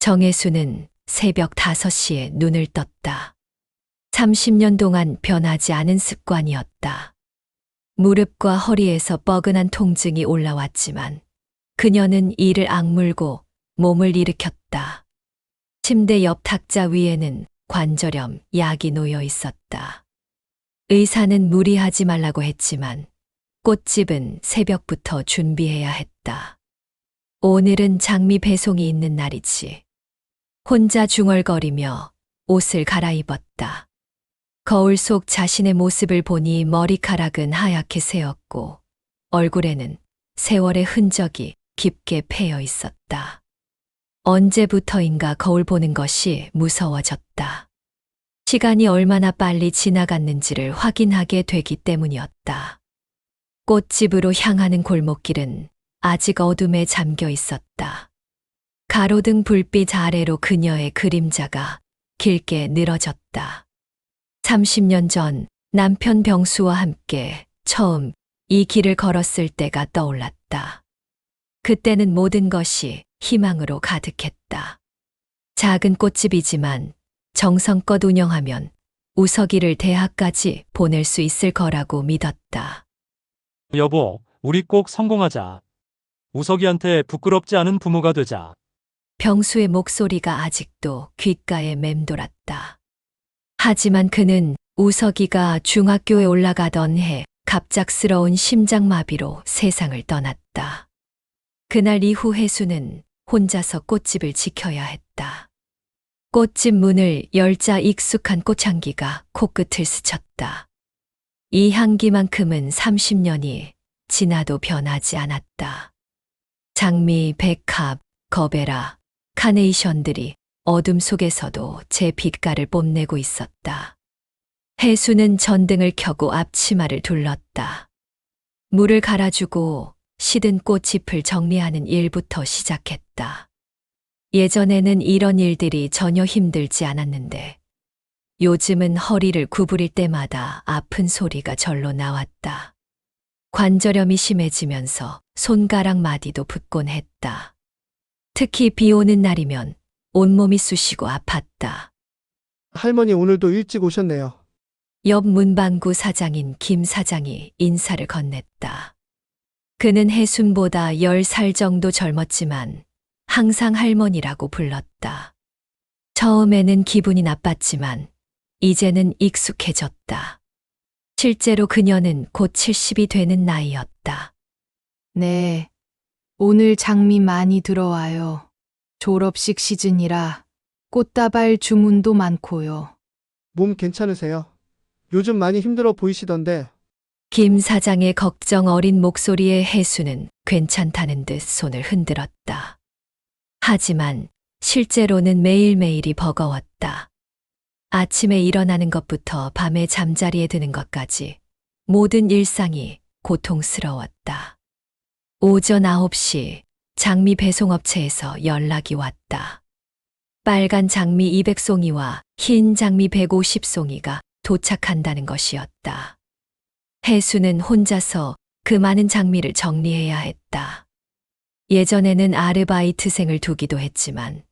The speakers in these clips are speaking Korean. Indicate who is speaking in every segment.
Speaker 1: 정혜수는 새벽 5시에 눈을 떴다. 30년 동안 변하지 않은 습관이었다. 무릎과 허리에서 뻐근한 통증이 올라왔지만 그녀는 이를 악물고 몸을 일으켰다. 침대 옆 탁자 위에는 관절염 약이 놓여 있었다. 의사는 무리하지 말라고 했지만 꽃집은 새벽부터 준비해야 했다. 오늘은 장미 배송이 있는 날이지. 혼자 중얼거리며 옷을 갈아입었다. 거울 속 자신의 모습을 보니 머리카락은 하얗게 새었고 얼굴에는 세월의 흔적이 깊게 패여 있었다. 언제부터인가 거울 보는 것이 무서워졌다. 시간이 얼마나 빨리 지나갔는지를 확인하게 되기 때문이었다. 꽃집으로 향하는 골목길은 아직 어둠에 잠겨 있었다. 가로등 불빛 아래로 그녀의 그림자가 길게 늘어졌다. 30년 전 남편 병수와 함께 처음 이 길을 걸었을 때가 떠올랐다. 그때는 모든 것이 희망으로 가득했다. 작은 꽃집이지만 정성껏 운영하면 우석이를 대학까지 보낼 수 있을 거라고 믿었다.
Speaker 2: 여보, 우리 꼭 성공하자. 우석이한테 부끄럽지 않은 부모가 되자.
Speaker 1: 병수의 목소리가 아직도 귓가에 맴돌았다. 하지만 그는 우석이가 중학교에 올라가던 해 갑작스러운 심장마비로 세상을 떠났다. 그날 이후 혜수는 혼자서 꽃집을 지켜야 했다. 꽃집 문을 열자 익숙한 꽃향기가 코끝을 스쳤다. 이 향기만큼은 30년이 지나도 변하지 않았다. 장미, 백합, 거베라, 카네이션들이 어둠 속에서도 제 빛깔을 뽐내고 있었다. 혜수는 전등을 켜고 앞치마를 둘렀다. 물을 갈아주고 시든 꽃잎을 정리하는 일부터 시작했다. 예전에는 이런 일들이 전혀 힘들지 않았는데 요즘은 허리를 구부릴 때마다 아픈 소리가 절로 나왔다. 관절염이 심해지면서 손가락 마디도 붓곤 했다. 특히 비 오는 날이면 온몸이 쑤시고 아팠다.
Speaker 3: 할머니 오늘도 일찍 오셨네요.
Speaker 1: 옆 문방구 사장인 김 사장이 인사를 건넸다. 그는 혜순보다 10살 정도 젊었지만 항상 할머니라고 불렀다. 처음에는 기분이 나빴지만 이제는 익숙해졌다. 실제로 그녀는 곧 70이 되는 나이였다.
Speaker 4: 네, 오늘 장미 많이 들어와요. 졸업식 시즌이라 꽃다발 주문도 많고요.
Speaker 3: 몸 괜찮으세요? 요즘 많이 힘들어 보이시던데.
Speaker 1: 김 사장의 걱정 어린 목소리에 혜수는 괜찮다는 듯 손을 흔들었다. 하지만 실제로는 매일매일이 버거웠다. 아침에 일어나는 것부터 밤에 잠자리에 드는 것까지 모든 일상이 고통스러웠다. 오전 9시 장미 배송업체에서 연락이 왔다. 빨간 장미 200송이와 흰 장미 150송이가 도착한다는 것이었다. 혜수는 혼자서 그 많은 장미를 정리해야 했다. 예전에는 아르바이트생을 두기도 했지만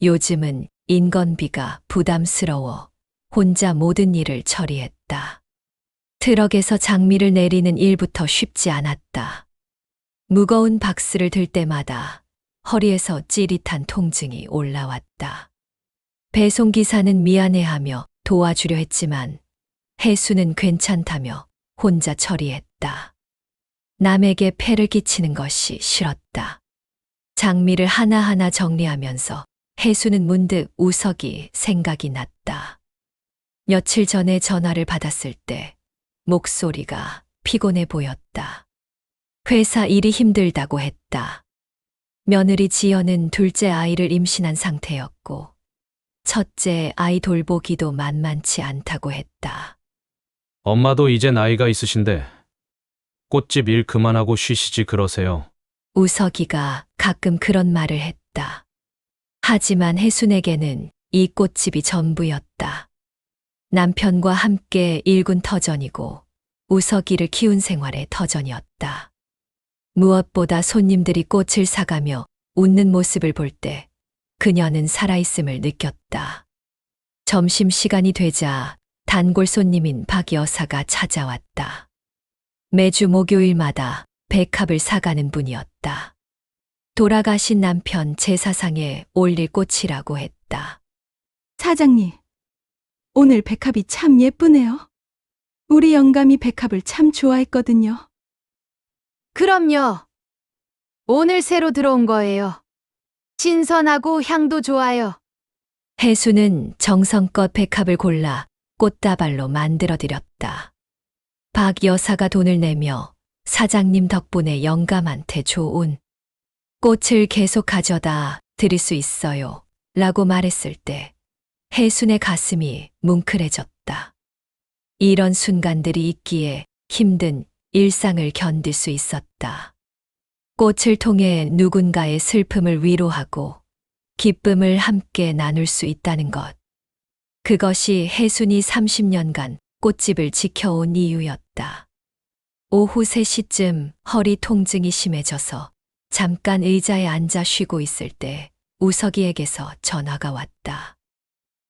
Speaker 1: 요즘은 인건비가 부담스러워 혼자 모든 일을 처리했다. 트럭에서 장미를 내리는 일부터 쉽지 않았다. 무거운 박스를 들 때마다 허리에서 찌릿한 통증이 올라왔다. 배송기사는 미안해하며 도와주려 했지만 혜수는 괜찮다며 혼자 처리했다. 남에게 폐를 끼치는 것이 싫었다. 장미를 하나하나 정리하면서 혜수는 문득 우석이 생각이 났다. 며칠 전에 전화를 받았을 때 목소리가 피곤해 보였다. 회사 일이 힘들다고 했다. 며느리 지연은 둘째 아이를 임신한 상태였고 첫째 아이 돌보기도 만만치 않다고 했다.
Speaker 5: 엄마도 이제 나이가 있으신데 꽃집 일 그만하고 쉬시지 그러세요.
Speaker 1: 우석이가 가끔 그런 말을 했다. 하지만 혜순에게는 이 꽃집이 전부였다. 남편과 함께 일군 터전이고 우석이를 키운 생활의 터전이었다. 무엇보다 손님들이 꽃을 사가며 웃는 모습을 볼 때 그녀는 살아있음을 느꼈다. 점심시간이 되자 단골 손님인 박 여사가 찾아왔다. 매주 목요일마다 백합을 사가는 분이었다. 돌아가신 남편 제사상에 올릴 꽃이라고 했다.
Speaker 6: 사장님, 오늘 백합이 참 예쁘네요. 우리 영감이 백합을 참 좋아했거든요.
Speaker 4: 그럼요. 오늘 새로 들어온 거예요. 신선하고 향도 좋아요.
Speaker 1: 혜수는 정성껏 백합을 골라 꽃다발로 만들어드렸다. 박 여사가 돈을 내며 사장님 덕분에 영감한테 좋은 꽃을 계속 가져다 드릴 수 있어요. 라고 말했을 때 혜순의 가슴이 뭉클해졌다. 이런 순간들이 있기에 힘든 일상을 견딜 수 있었다. 꽃을 통해 누군가의 슬픔을 위로하고 기쁨을 함께 나눌 수 있다는 것. 그것이 혜순이 30년간 꽃집을 지켜온 이유였다. 오후 3시쯤 허리 통증이 심해져서 잠깐 의자에 앉아 쉬고 있을 때 우석이에게서 전화가 왔다.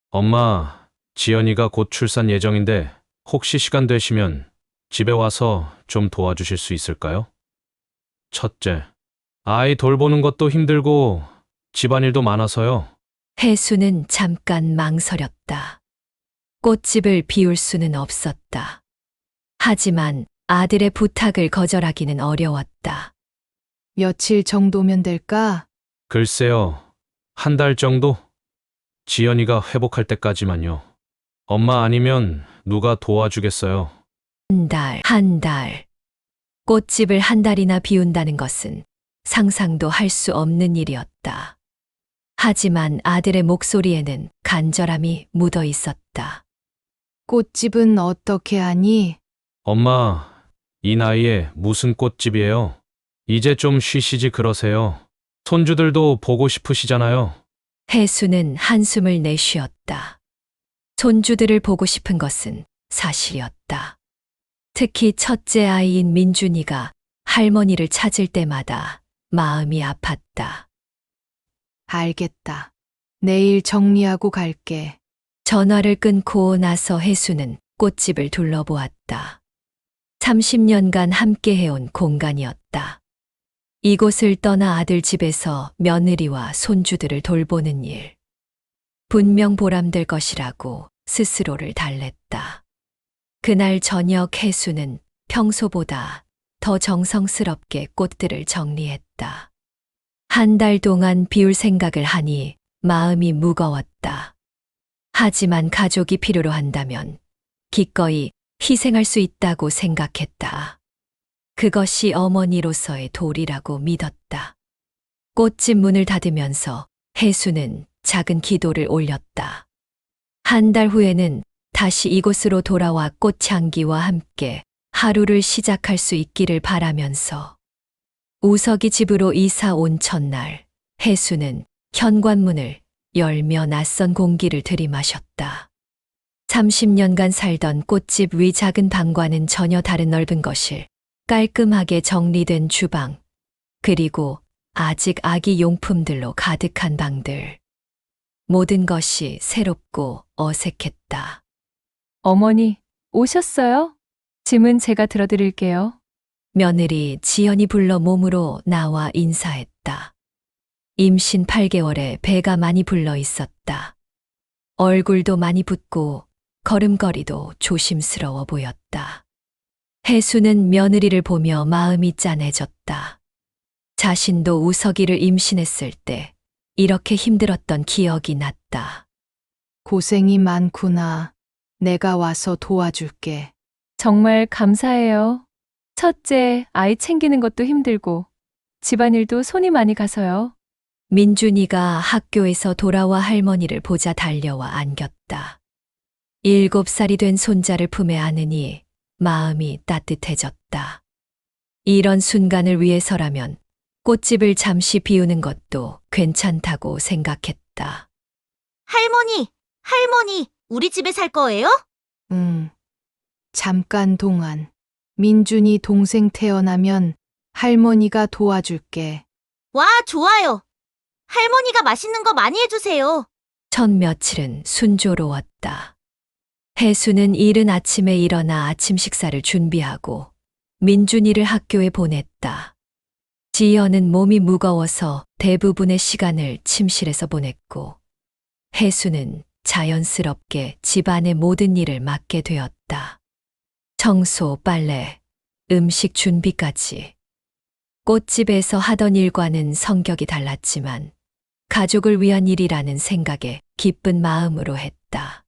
Speaker 5: 엄마, 지연이가 곧 출산 예정인데 혹시 시간 되시면 집에 와서 좀 도와주실 수 있을까요? 첫째, 아이 돌보는 것도 힘들고 집안일도 많아서요.
Speaker 1: 혜수는 잠깐 망설였다. 꽃집을 비울 수는 없었다. 하지만 아들의 부탁을 거절하기는 어려웠다.
Speaker 4: 며칠 정도면 될까?
Speaker 5: 글쎄요, 한 달 정도? 지연이가 회복할 때까지만요. 엄마 아니면 누가 도와주겠어요?
Speaker 1: 한 달. 꽃집을 한 달이나 비운다는 것은 상상도 할 수 없는 일이었다. 하지만 아들의 목소리에는 간절함이 묻어 있었다.
Speaker 4: 꽃집은 어떻게 하니?
Speaker 5: 엄마, 이 나이에 무슨 꽃집이에요? 이제 좀 쉬시지 그러세요. 손주들도 보고 싶으시잖아요.
Speaker 1: 혜수는 한숨을 내쉬었다. 손주들을 보고 싶은 것은 사실이었다. 특히 첫째 아이인 민준이가 할머니를 찾을 때마다 마음이 아팠다.
Speaker 4: 알겠다. 내일 정리하고 갈게.
Speaker 1: 전화를 끊고 나서 혜수는 꽃집을 둘러보았다. 30년간 함께 해온 공간이었다. 이곳을 떠나 아들 집에서 며느리와 손주들을 돌보는 일. 분명 보람될 것이라고 스스로를 달랬다. 그날 저녁 혜수는 평소보다 더 정성스럽게 꽃들을 정리했다. 한 달 동안 비울 생각을 하니 마음이 무거웠다. 하지만 가족이 필요로 한다면 기꺼이 희생할 수 있다고 생각했다. 그것이 어머니로서의 도리라고 믿었다. 꽃집 문을 닫으면서 혜수는 작은 기도를 올렸다. 한 달 후에는 다시 이곳으로 돌아와 꽃향기와 함께 하루를 시작할 수 있기를 바라면서 우석이 집으로 이사 온 첫날 혜수는 현관문을 열며 낯선 공기를 들이마셨다. 30년간 살던 꽃집 위 작은 방과는 전혀 다른 넓은 거실, 깔끔하게 정리된 주방, 그리고 아직 아기 용품들로 가득한 방들. 모든 것이 새롭고 어색했다.
Speaker 7: 어머니, 오셨어요? 짐은 제가 들어드릴게요.
Speaker 1: 며느리 지연이 불러 몸으로 나와 인사했다. 임신 8개월에 배가 많이 불러 있었다. 얼굴도 많이 붓고 걸음걸이도 조심스러워 보였다. 혜수는 며느리를 보며 마음이 짠해졌다. 자신도 우석이를 임신했을 때 이렇게 힘들었던 기억이 났다.
Speaker 4: 고생이 많구나. 내가 와서 도와줄게.
Speaker 7: 정말 감사해요. 첫째, 아이 챙기는 것도 힘들고 집안일도 손이 많이 가서요.
Speaker 1: 민준이가 학교에서 돌아와 할머니를 보자 달려와 안겼다. 7살이 된 손자를 품에 안으니 마음이 따뜻해졌다. 이런 순간을 위해서라면 꽃집을 잠시 비우는 것도 괜찮다고 생각했다.
Speaker 8: 할머니, 우리 집에 살 거예요?
Speaker 4: 응. 잠깐 동안. 민준이 동생 태어나면 할머니가 도와줄게.
Speaker 8: 와, 좋아요. 할머니가 맛있는 거 많이 해주세요.
Speaker 1: 첫 며칠은 순조로웠다. 혜수는 이른 아침에 일어나 아침 식사를 준비하고 민준이를 학교에 보냈다. 지연은 몸이 무거워서 대부분의 시간을 침실에서 보냈고 혜수는 자연스럽게 집안의 모든 일을 맡게 되었다. 청소, 빨래, 음식 준비까지. 꽃집에서 하던 일과는 성격이 달랐지만 가족을 위한 일이라는 생각에 기쁜 마음으로 했다.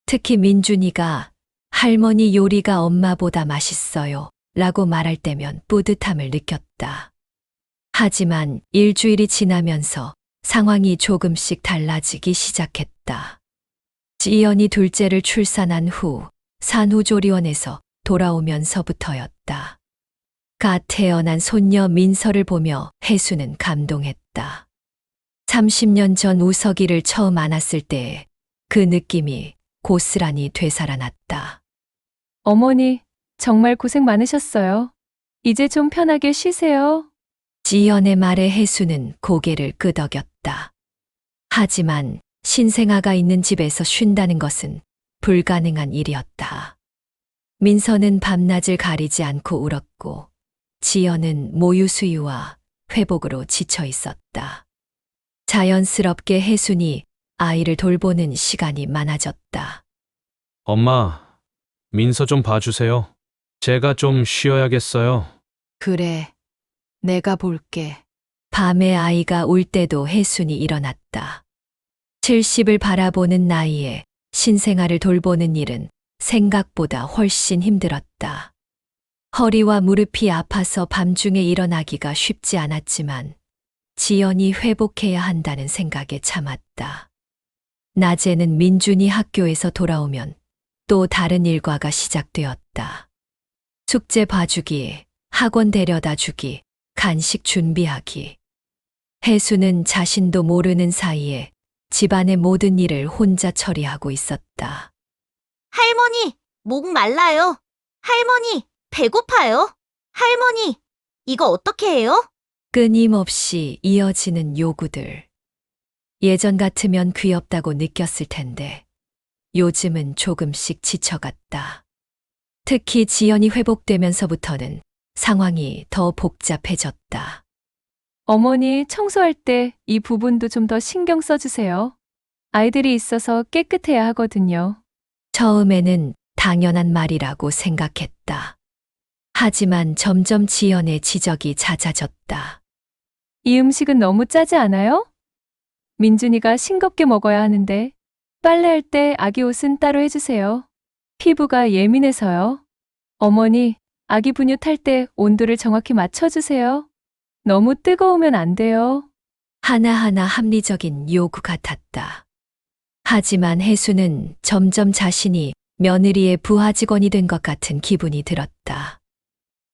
Speaker 1: 특히 민준이가 할머니 요리가 엄마보다 맛있어요 라고 말할 때면 뿌듯함을 느꼈다. 하지만 일주일이 지나면서 상황이 조금씩 달라지기 시작했다. 지연이 둘째를 출산한 후 산후조리원에서 돌아오면서부터였다. 갓 태어난 손녀 민서를 보며 혜수는 감동했다. 30년 전 우석이를 처음 안았을 때 그 느낌이 고스란히 되살아났다.
Speaker 7: 어머니, 정말 고생 많으셨어요. 이제 좀 편하게 쉬세요.
Speaker 1: 지연의 말에 혜수는 고개를 끄덕였다. 하지만 신생아가 있는 집에서 쉰다는 것은 불가능한 일이었다. 민서는 밤낮을 가리지 않고 울었고 지연은 모유수유와 회복으로 지쳐 있었다. 자연스럽게 혜순이 아이를 돌보는 시간이 많아졌다.
Speaker 5: 엄마, 민서 좀 봐주세요. 제가 좀 쉬어야겠어요.
Speaker 4: 그래, 내가 볼게.
Speaker 1: 밤에 아이가 울 때도 혜순이 일어났다. 70을 바라보는 나이에 신생아를 돌보는 일은 생각보다 훨씬 힘들었다. 허리와 무릎이 아파서 밤중에 일어나기가 쉽지 않았지만 지연이 회복해야 한다는 생각에 참았다. 낮에는 민준이 학교에서 돌아오면 또 다른 일과가 시작되었다. 숙제 봐주기, 학원 데려다 주기, 간식 준비하기. 혜수는 자신도 모르는 사이에 집안의 모든 일을 혼자 처리하고 있었다.
Speaker 8: 할머니, 목 말라요. 할머니, 배고파요. 할머니, 이거 어떻게 해요?
Speaker 1: 끊임없이 이어지는 요구들. 예전 같으면 귀엽다고 느꼈을 텐데 요즘은 조금씩 지쳐갔다. 특히 지연이 회복되면서부터는 상황이 더 복잡해졌다.
Speaker 7: 어머니, 청소할 때 이 부분도 좀 더 신경 써주세요. 아이들이 있어서 깨끗해야 하거든요.
Speaker 1: 처음에는 당연한 말이라고 생각했다. 하지만 점점 지연의 지적이 잦아졌다.
Speaker 7: 이 음식은 너무 짜지 않아요? 민준이가 싱겁게 먹어야 하는데 빨래할 때 아기 옷은 따로 해주세요. 피부가 예민해서요. 어머니, 아기 분유 탈 때 온도를 정확히 맞춰주세요. 너무 뜨거우면 안 돼요.
Speaker 1: 하나하나 합리적인 요구 같았다. 하지만 혜수는 점점 자신이 며느리의 부하 직원이 된 것 같은 기분이 들었다.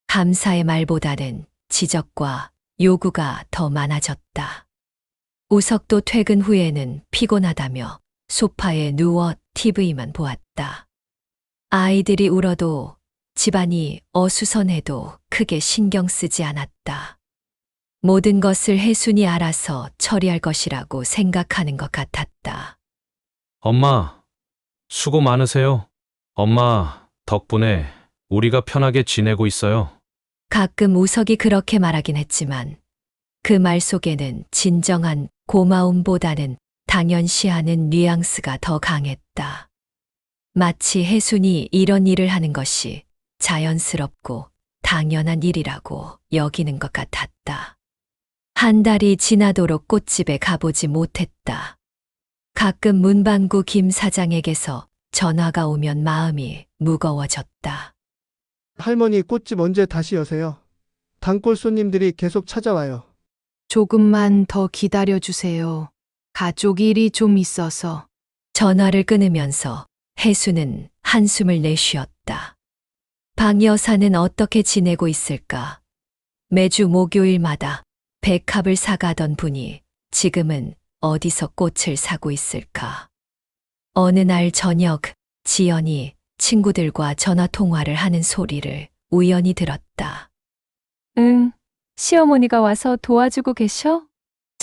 Speaker 1: 감사의 말보다는 지적과 요구가 더 많아졌다. 우석도 퇴근 후에는 피곤하다며 소파에 누워 TV만 보았다. 아이들이 울어도 집안이 어수선해도 크게 신경 쓰지 않았다. 모든 것을 혜순이 알아서 처리할 것이라고 생각하는 것 같았다.
Speaker 5: 엄마, 수고 많으세요. 엄마, 덕분에 우리가 편하게 지내고 있어요.
Speaker 1: 가끔 우석이 그렇게 말하긴 했지만 그 말 속에는 진정한 고마움보다는 당연시하는 뉘앙스가 더 강했다. 마치 혜순이 이런 일을 하는 것이 자연스럽고 당연한 일이라고 여기는 것 같았다. 한 달이 지나도록 꽃집에 가보지 못했다. 가끔 문방구 김 사장에게서 전화가 오면 마음이 무거워졌다.
Speaker 3: 할머니 꽃집 언제 다시 여세요? 단골 손님들이 계속 찾아와요.
Speaker 4: 조금만 더 기다려주세요. 가족 일이 좀 있어서.
Speaker 1: 전화를 끊으면서 혜수는 한숨을 내쉬었다. 방 여사는 어떻게 지내고 있을까? 매주 목요일마다 백합을 사가던 분이 지금은 어디서 꽃을 사고 있을까? 어느 날 저녁 지연이 친구들과 전화 통화를 하는 소리를 우연히 들었다.
Speaker 7: 응, 시어머니가 와서 도와주고 계셔?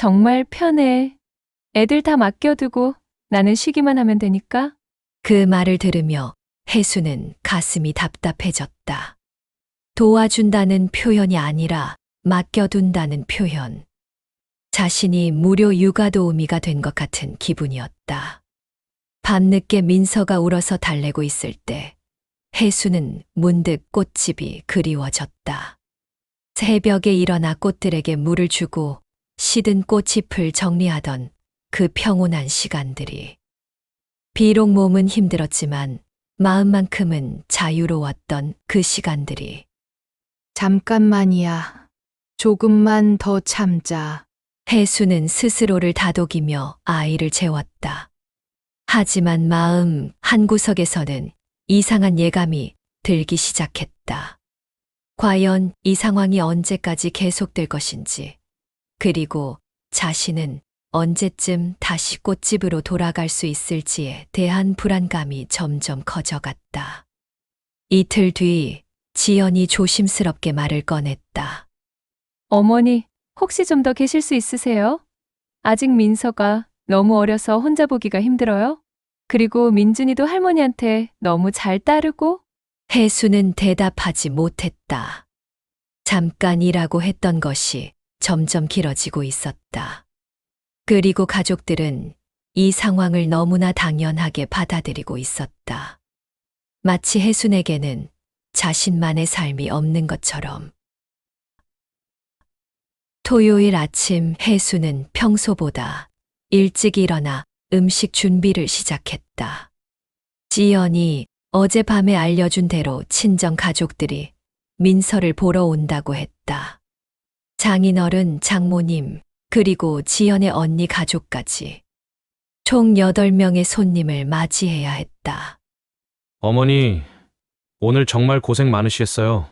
Speaker 7: 정말 편해. 애들 다 맡겨두고 나는 쉬기만 하면 되니까.
Speaker 1: 그 말을 들으며 혜수는 가슴이 답답해졌다. 도와준다는 표현이 아니라 맡겨둔다는 표현. 자신이 무료 육아 도우미가 된 것 같은 기분이었다. 밤늦게 민서가 울어서 달래고 있을 때 혜수는 문득 꽃집이 그리워졌다. 새벽에 일어나 꽃들에게 물을 주고 시든 꽃잎을 정리하던 그 평온한 시간들이. 비록 몸은 힘들었지만 마음만큼은 자유로웠던 그 시간들이.
Speaker 4: 잠깐만이야. 조금만 더 참자.
Speaker 1: 혜수는 스스로를 다독이며 아이를 재웠다. 하지만 마음 한구석에서는 이상한 예감이 들기 시작했다. 과연 이 상황이 언제까지 계속될 것인지, 그리고 자신은 언제쯤 다시 꽃집으로 돌아갈 수 있을지에 대한 불안감이 점점 커져갔다. 이틀 뒤 지연이 조심스럽게 말을 꺼냈다.
Speaker 7: 어머니, 혹시 좀 더 계실 수 있으세요? 아직 민서가 너무 어려서 혼자 보기가 힘들어요. 그리고 민준이도 할머니한테 너무 잘 따르고.
Speaker 1: 혜수는 대답하지 못했다. 잠깐이라고 했던 것이 점점 길어지고 있었다. 그리고 가족들은 이 상황을 너무나 당연하게 받아들이고 있었다. 마치 혜순에게는 자신만의 삶이 없는 것처럼. 토요일 아침 혜수는 평소보다 일찍 일어나 음식 준비를 시작했다. 지연이 어젯밤에 알려준 대로 친정 가족들이 민서를 보러 온다고 했다. 장인어른, 장모님, 그리고 지연의 언니 가족까지. 총 8명의 손님을 맞이해야 했다.
Speaker 5: 어머니, 오늘 정말 고생 많으시겠어요.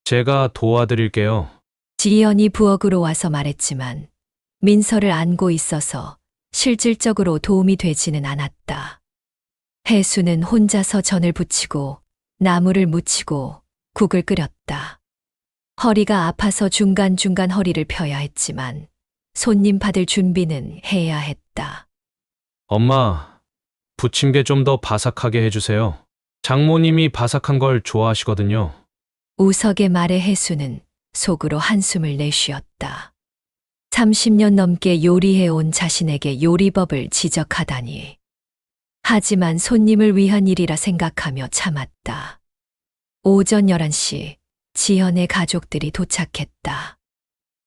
Speaker 5: 제가 도와드릴게요.
Speaker 1: 지연이 부엌으로 와서 말했지만 민서를 안고 있어서 실질적으로 도움이 되지는 않았다. 혜수는 혼자서 전을 부치고 나물을 무치고 국을 끓였다. 허리가 아파서 중간중간 허리를 펴야 했지만 손님 받을 준비는 해야 했다.
Speaker 5: 엄마, 부침개 좀 더 바삭하게 해주세요. 장모님이 바삭한 걸 좋아하시거든요.
Speaker 1: 우석의 말에 혜수는 속으로 한숨을 내쉬었다. 30년 넘게 요리해온 자신에게 요리법을 지적하다니. 하지만 손님을 위한 일이라 생각하며 참았다. 오전 11시 지연의 가족들이 도착했다.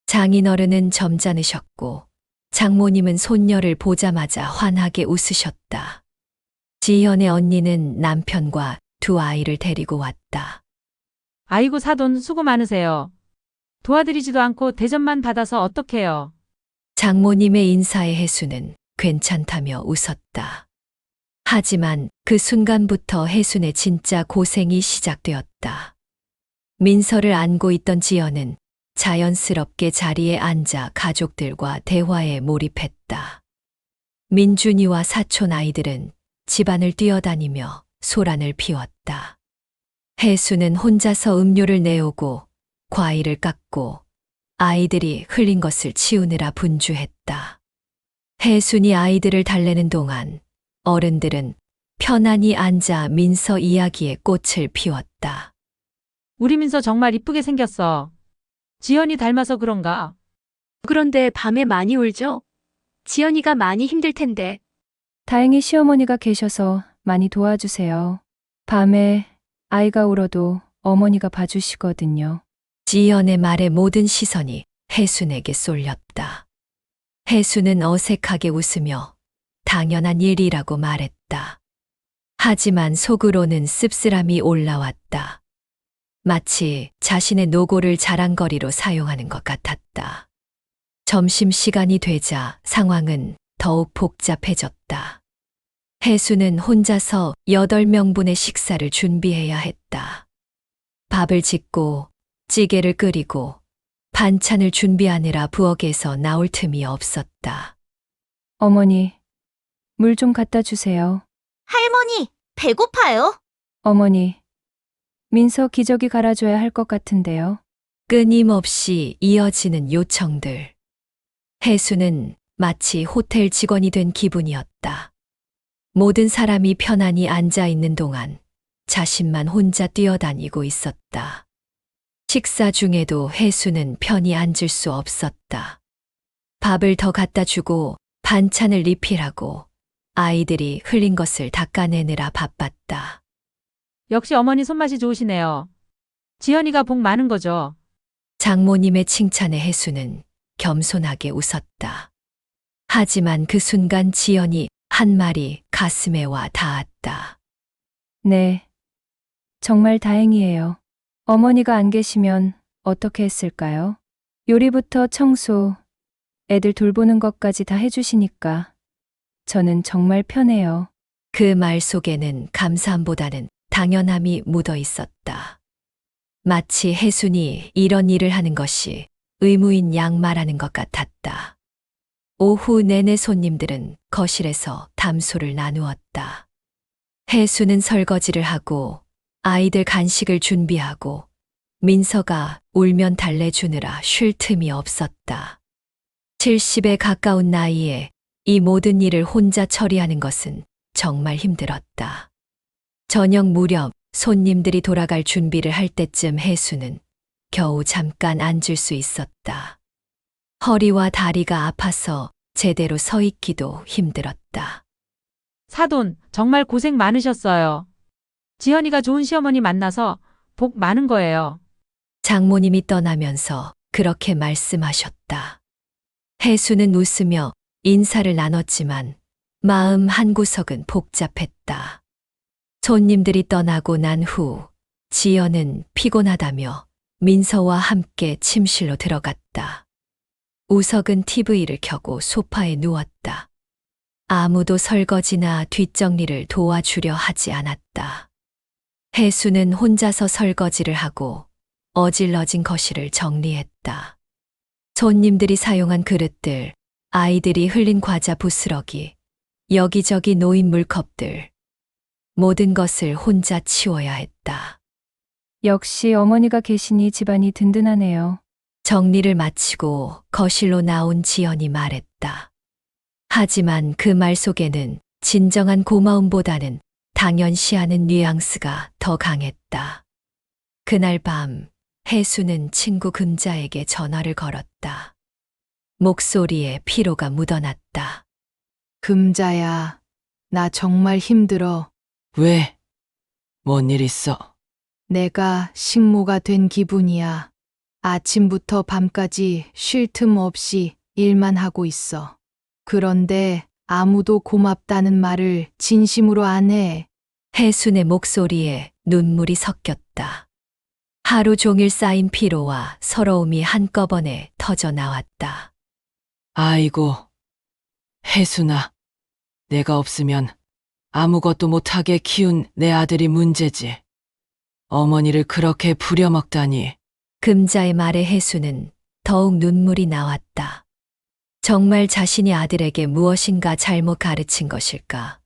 Speaker 1: 장인어른은 점잖으셨고 장모님은 손녀를 보자마자 환하게 웃으셨다. 지연의 언니는 남편과 두 아이를 데리고 왔다.
Speaker 9: 아이고 사돈 수고 많으세요. 도와드리지도 않고 대접만 받아서 어떡해요.
Speaker 1: 장모님의 인사에 혜수는 괜찮다며 웃었다. 하지만 그 순간부터 혜순의 진짜 고생이 시작되었다. 민서를 안고 있던 지연은 자연스럽게 자리에 앉아 가족들과 대화에 몰입했다. 민준이와 사촌 아이들은 집안을 뛰어다니며 소란을 피웠다. 혜수는 혼자서 음료를 내오고 과일을 깎고 아이들이 흘린 것을 치우느라 분주했다. 혜순이 아이들을 달래는 동안 어른들은 편안히 앉아 민서 이야기에 꽃을 피웠다.
Speaker 9: 우리 민서 정말 이쁘게 생겼어. 지연이 닮아서 그런가?
Speaker 10: 그런데 밤에 많이 울죠? 지연이가 많이 힘들 텐데.
Speaker 7: 다행히 시어머니가 계셔서 많이 도와주세요. 밤에 아이가 울어도 어머니가 봐주시거든요.
Speaker 1: 지연의 말에 모든 시선이 혜순에게 쏠렸다. 혜순은 어색하게 웃으며 당연한 일이라고 말했다. 하지만 속으로는 씁쓸함이 올라왔다. 마치 자신의 노고를 자랑거리로 사용하는 것 같았다. 점심시간이 되자 상황은 더욱 복잡해졌다. 혜수는 혼자서 8명분의 식사를 준비해야 했다. 밥을 짓고 찌개를 끓이고 반찬을 준비하느라 부엌에서 나올 틈이 없었다.
Speaker 7: 어머니, 물 좀 갖다 주세요.
Speaker 8: 할머니, 배고파요?
Speaker 7: 어머니, 민서 기저귀 갈아줘야 할 것 같은데요.
Speaker 1: 끊임없이 이어지는 요청들. 혜수는 마치 호텔 직원이 된 기분이었다. 모든 사람이 편안히 앉아 있는 동안 자신만 혼자 뛰어다니고 있었다. 식사 중에도 혜수는 편히 앉을 수 없었다. 밥을 더 갖다 주고 반찬을 리필하고 아이들이 흘린 것을 닦아내느라 바빴다.
Speaker 9: 역시 어머니 손맛이 좋으시네요. 지연이가 복 많은 거죠.
Speaker 1: 장모님의 칭찬에 혜수는 겸손하게 웃었다. 하지만 그 순간 지연이 한 말이 가슴에 와 닿았다.
Speaker 7: 네. 정말 다행이에요. 어머니가 안 계시면 어떻게 했을까요? 요리부터 청소, 애들 돌보는 것까지 다 해주시니까 저는 정말 편해요.
Speaker 1: 그 말 속에는 감사함보다는 당연함이 묻어 있었다. 마치 혜순이 이런 일을 하는 것이 의무인 양 말하는 것 같았다. 오후 내내 손님들은 거실에서 담소를 나누었다. 혜수는 설거지를 하고 아이들 간식을 준비하고 민서가 울면 달래주느라 쉴 틈이 없었다. 70에 가까운 나이에 이 모든 일을 혼자 처리하는 것은 정말 힘들었다. 저녁 무렵 손님들이 돌아갈 준비를 할 때쯤 혜수는 겨우 잠깐 앉을 수 있었다. 허리와 다리가 아파서 제대로 서 있기도 힘들었다.
Speaker 9: 사돈, 정말 고생 많으셨어요. 지연이가 좋은 시어머니 만나서 복 많은 거예요.
Speaker 1: 장모님이 떠나면서 그렇게 말씀하셨다. 혜수는 웃으며 인사를 나눴지만 마음 한구석은 복잡했다. 손님들이 떠나고 난 후 지연은 피곤하다며 민서와 함께 침실로 들어갔다. 우석은 TV를 켜고 소파에 누웠다. 아무도 설거지나 뒷정리를 도와주려 하지 않았다. 혜수는 혼자서 설거지를 하고 어질러진 거실을 정리했다. 손님들이 사용한 그릇들, 아이들이 흘린 과자 부스러기, 여기저기 놓인 물컵들, 모든 것을 혼자 치워야 했다.
Speaker 7: 역시 어머니가 계시니 집안이 든든하네요.
Speaker 1: 정리를 마치고 거실로 나온 지연이 말했다. 하지만 그 말 속에는 진정한 고마움보다는 당연시하는 뉘앙스가 더 강했다. 그날 밤 혜수는 친구 금자에게 전화를 걸었다. 목소리에 피로가 묻어났다.
Speaker 4: 금자야, 나 정말 힘들어.
Speaker 11: 왜? 뭔 일 있어?
Speaker 4: 내가 식모가 된 기분이야. 아침부터 밤까지 쉴 틈 없이 일만 하고 있어. 그런데 아무도 고맙다는 말을 진심으로 안 해.
Speaker 1: 혜순의 목소리에 눈물이 섞였다. 하루 종일 쌓인 피로와 서러움이 한꺼번에 터져 나왔다.
Speaker 11: 아이고, 혜순아, 내가 없으면 아무것도 못하게 키운 내 아들이 문제지. 어머니를 그렇게 부려먹다니.
Speaker 1: 금자의 말에 혜수는 더욱 눈물이 나왔다. 정말 자신이 아들에게 무엇인가 잘못 가르친 것일까?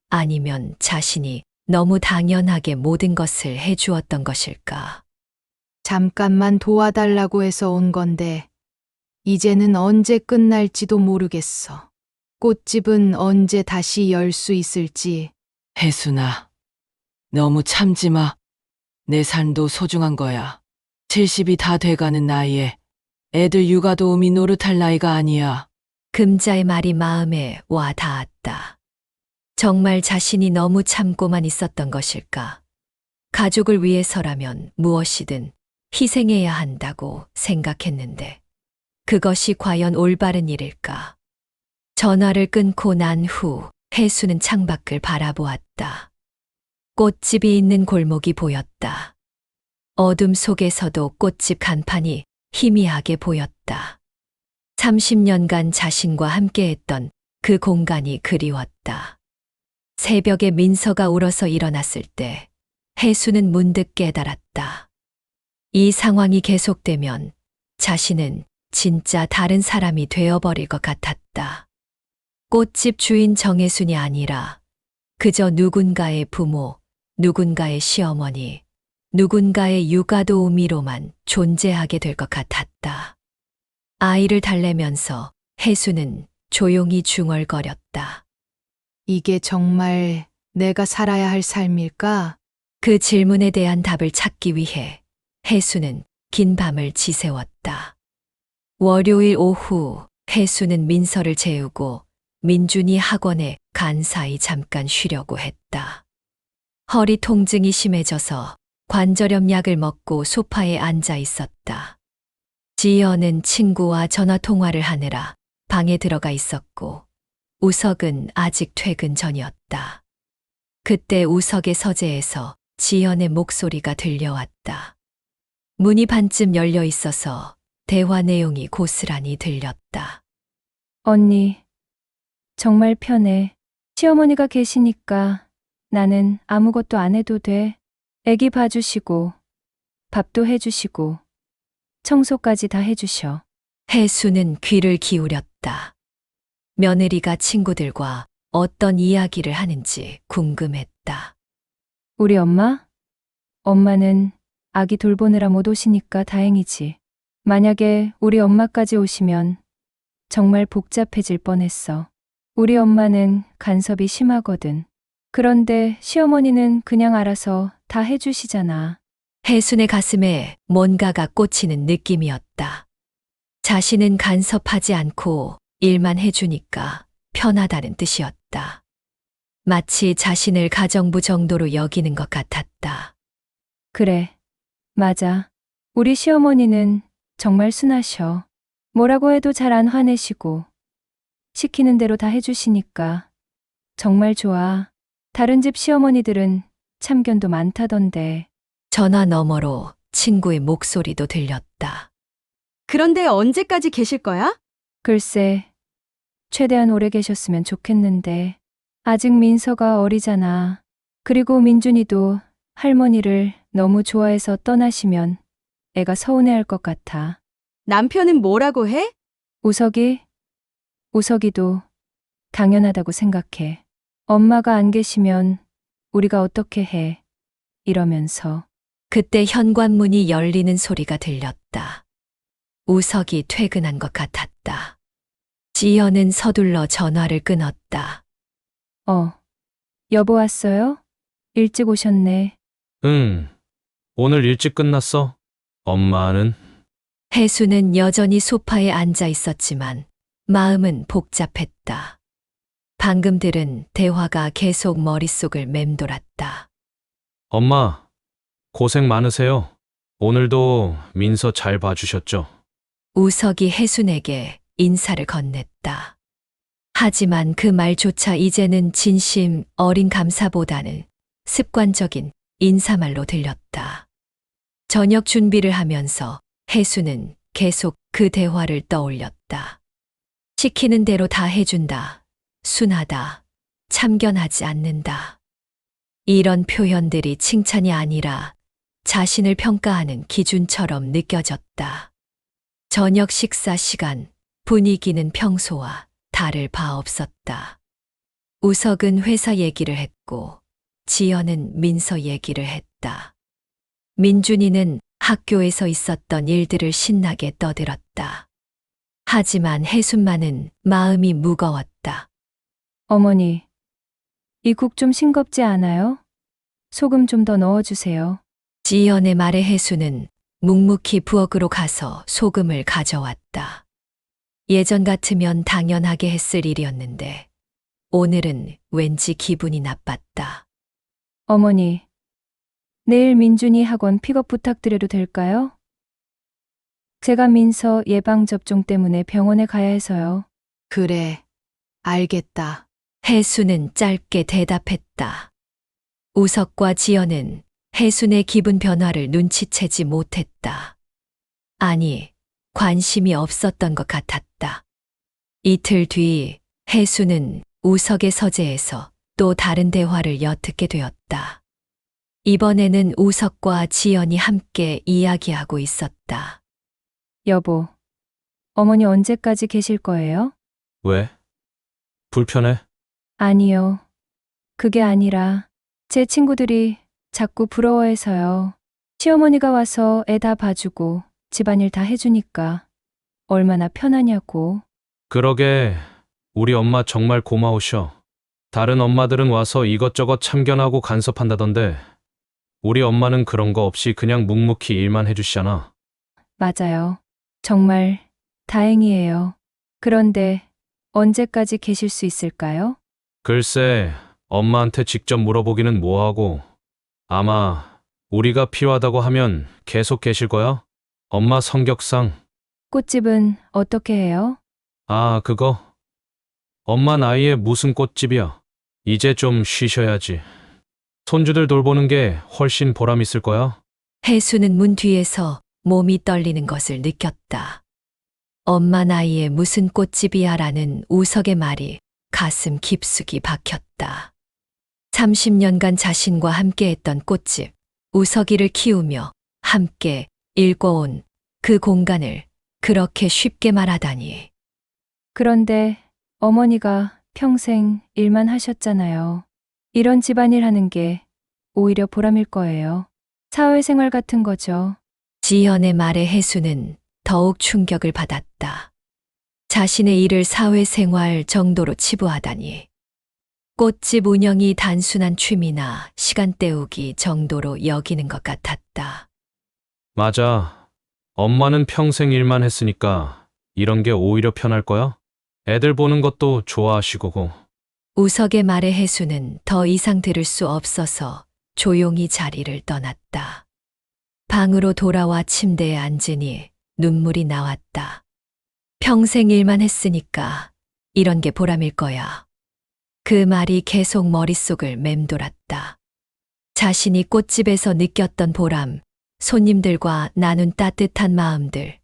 Speaker 1: 아니면 자신이 너무 당연하게 모든 것을 해주었던 것일까?
Speaker 4: 잠깐만 도와달라고 해서 온 건데, 이제는 언제 끝날지도 모르겠어. 꽃집은 언제 다시 열 수 있을지.
Speaker 11: 혜순아, 너무 참지 마. 내 삶도 소중한 거야. 70이 다 돼가는 나이에 애들 육아 도우미 노릇할 나이가 아니야.
Speaker 1: 금자의 말이 마음에 와 닿았다. 정말 자신이 너무 참고만 있었던 것일까? 가족을 위해서라면 무엇이든 희생해야 한다고 생각했는데 그것이 과연 올바른 일일까? 전화를 끊고 난 후 혜수는 창밖을 바라보았다. 꽃집이 있는 골목이 보였다. 어둠 속에서도 꽃집 간판이 희미하게 보였다. 30년간 자신과 함께했던 그 공간이 그리웠다. 새벽에 민서가 울어서 일어났을 때 혜수는 문득 깨달았다. 이 상황이 계속되면 자신은 진짜 다른 사람이 되어버릴 것 같았다. 꽃집 주인 정혜순이 아니라 그저 누군가의 부모, 누군가의 시어머니, 누군가의 육아도우미로만 존재하게 될 것 같았다. 아이를 달래면서 혜수는 조용히 중얼거렸다.
Speaker 4: 이게 정말 내가 살아야 할 삶일까?
Speaker 1: 그 질문에 대한 답을 찾기 위해 혜수는 긴 밤을 지새웠다. 월요일 오후 혜수는 민서를 재우고 민준이 학원에 간 사이 잠깐 쉬려고 했다. 허리 통증이 심해져서 관절염 약을 먹고 소파에 앉아 있었다. 지연은 친구와 전화 통화를 하느라 방에 들어가 있었고 우석은 아직 퇴근 전이었다. 그때 우석의 서재에서 지연의 목소리가 들려왔다. 문이 반쯤 열려 있어서 대화 내용이 고스란히 들렸다.
Speaker 7: 언니, 정말 편해. 시어머니가 계시니까 나는 아무것도 안 해도 돼. 애기 봐주시고, 밥도 해주시고, 청소까지 다 해주셔.
Speaker 1: 혜수는 귀를 기울였다. 며느리가 친구들과 어떤 이야기를 하는지 궁금했다.
Speaker 7: 우리 엄마? 엄마는 아기 돌보느라 못 오시니까 다행이지. 만약에 우리 엄마까지 오시면 정말 복잡해질 뻔했어. 우리 엄마는 간섭이 심하거든. 그런데 시어머니는 그냥 알아서 다 해주시잖아.
Speaker 1: 혜순의 가슴에 뭔가가 꽂히는 느낌이었다. 자신은 간섭하지 않고 일만 해주니까 편하다는 뜻이었다. 마치 자신을 가정부 정도로 여기는 것 같았다.
Speaker 7: 그래, 맞아. 우리 시어머니는 정말 순하셔. 뭐라고 해도 잘 안 화내시고 시키는 대로 다 해주시니까 정말 좋아. 다른 집 시어머니들은 참견도 많다던데.
Speaker 1: 전화 너머로 친구의 목소리도 들렸다.
Speaker 6: 그런데 언제까지 계실 거야?
Speaker 7: 글쎄, 최대한 오래 계셨으면 좋겠는데 아직 민서가 어리잖아. 그리고 민준이도 할머니를 너무 좋아해서 떠나시면 애가 서운해할 것 같아.
Speaker 6: 남편은 뭐라고 해?
Speaker 7: 우석이도 당연하다고 생각해. 엄마가 안 계시면 우리가 어떻게 해? 이러면서.
Speaker 1: 그때 현관문이 열리는 소리가 들렸다. 우석이 퇴근한 것 같았다. 지연은 서둘러 전화를 끊었다.
Speaker 7: 여보 왔어요? 일찍 오셨네.
Speaker 5: 응. 오늘 일찍 끝났어? 엄마는?
Speaker 1: 혜수는 여전히 소파에 앉아 있었지만 마음은 복잡했다. 방금 들은 대화가 계속 머릿속을 맴돌았다.
Speaker 5: 엄마, 고생 많으세요. 오늘도 민서 잘 봐주셨죠?
Speaker 1: 우석이 혜순에게 인사를 건넸다. 하지만 그 말조차 이제는 진심 어린 감사보다는 습관적인 인사말로 들렸다. 저녁 준비를 하면서 혜수는 계속 그 대화를 떠올렸다. 시키는 대로 다 해준다. 순하다. 참견하지 않는다. 이런 표현들이 칭찬이 아니라 자신을 평가하는 기준처럼 느껴졌다. 저녁 식사 시간, 분위기는 평소와 다를 바 없었다. 우석은 회사 얘기를 했고 지연은 민서 얘기를 했다. 민준이는 학교에서 있었던 일들을 신나게 떠들었다. 하지만 혜순만은 마음이 무거웠다.
Speaker 7: 어머니, 이 국 좀 싱겁지 않아요? 소금 좀 더 넣어주세요.
Speaker 1: 지연의 말에 혜수는 묵묵히 부엌으로 가서 소금을 가져왔다. 예전 같으면 당연하게 했을 일이었는데 오늘은 왠지 기분이 나빴다.
Speaker 7: 어머니, 내일 민준이 학원 픽업 부탁드려도 될까요? 제가 민서 예방접종 때문에 병원에 가야 해서요.
Speaker 4: 그래, 알겠다.
Speaker 1: 혜수는 짧게 대답했다. 우석과 지연은 혜순의 기분 변화를 눈치채지 못했다. 아니, 관심이 없었던 것 같았다. 이틀 뒤 혜순은 우석의 서재에서 또 다른 대화를 엿듣게 되었다. 이번에는 우석과 지연이 함께 이야기하고 있었다.
Speaker 7: 여보, 어머니 언제까지 계실 거예요?
Speaker 5: 왜? 불편해?
Speaker 7: 아니요. 그게 아니라 제 친구들이 자꾸 부러워해서요. 시어머니가 와서 애 다 봐주고 집안일 다 해주니까 얼마나 편하냐고.
Speaker 5: 그러게, 우리 엄마 정말 고마우셔. 다른 엄마들은 와서 이것저것 참견하고 간섭한다던데, 우리 엄마는 그런 거 없이 그냥 묵묵히 일만 해주시잖아.
Speaker 7: 맞아요. 정말 다행이에요. 그런데 언제까지 계실 수 있을까요?
Speaker 5: 글쎄, 엄마한테 직접 물어보기는 뭐하고, 아마 우리가 필요하다고 하면 계속 계실 거야? 엄마 성격상.
Speaker 7: 꽃집은 어떻게 해요?
Speaker 5: 아, 그거? 엄마 나이에 무슨 꽃집이야. 이제 좀 쉬셔야지. 손주들 돌보는 게 훨씬 보람 있을 거야.
Speaker 1: 혜수는 문 뒤에서 몸이 떨리는 것을 느꼈다. 엄마 나이에 무슨 꽃집이야 라는 우석의 말이 가슴 깊숙이 박혔다. 30년간 자신과 함께했던 꽃집, 우석이를 키우며 함께 일궈온 그 공간을 그렇게 쉽게 말하다니.
Speaker 7: 그런데 어머니가 평생 일만 하셨잖아요. 이런 집안일 하는 게 오히려 보람일 거예요. 사회생활 같은 거죠.
Speaker 1: 지연의 말에 혜수는 더욱 충격을 받았다. 자신의 일을 사회생활 정도로 치부하다니. 꽃집 운영이 단순한 취미나 시간 때우기 정도로 여기는 것 같았다.
Speaker 5: 맞아. 엄마는 평생 일만 했으니까 이런 게 오히려 편할 거야. 애들 보는 것도 좋아하시고.
Speaker 1: 우석의 말에 혜수는 더 이상 들을 수 없어서 조용히 자리를 떠났다. 방으로 돌아와 침대에 앉으니 눈물이 나왔다. 평생 일만 했으니까 이런 게 보람일 거야. 그 말이 계속 머릿속을 맴돌았다. 자신이 꽃집에서 느꼈던 보람, 손님들과 나눈 따뜻한 마음들,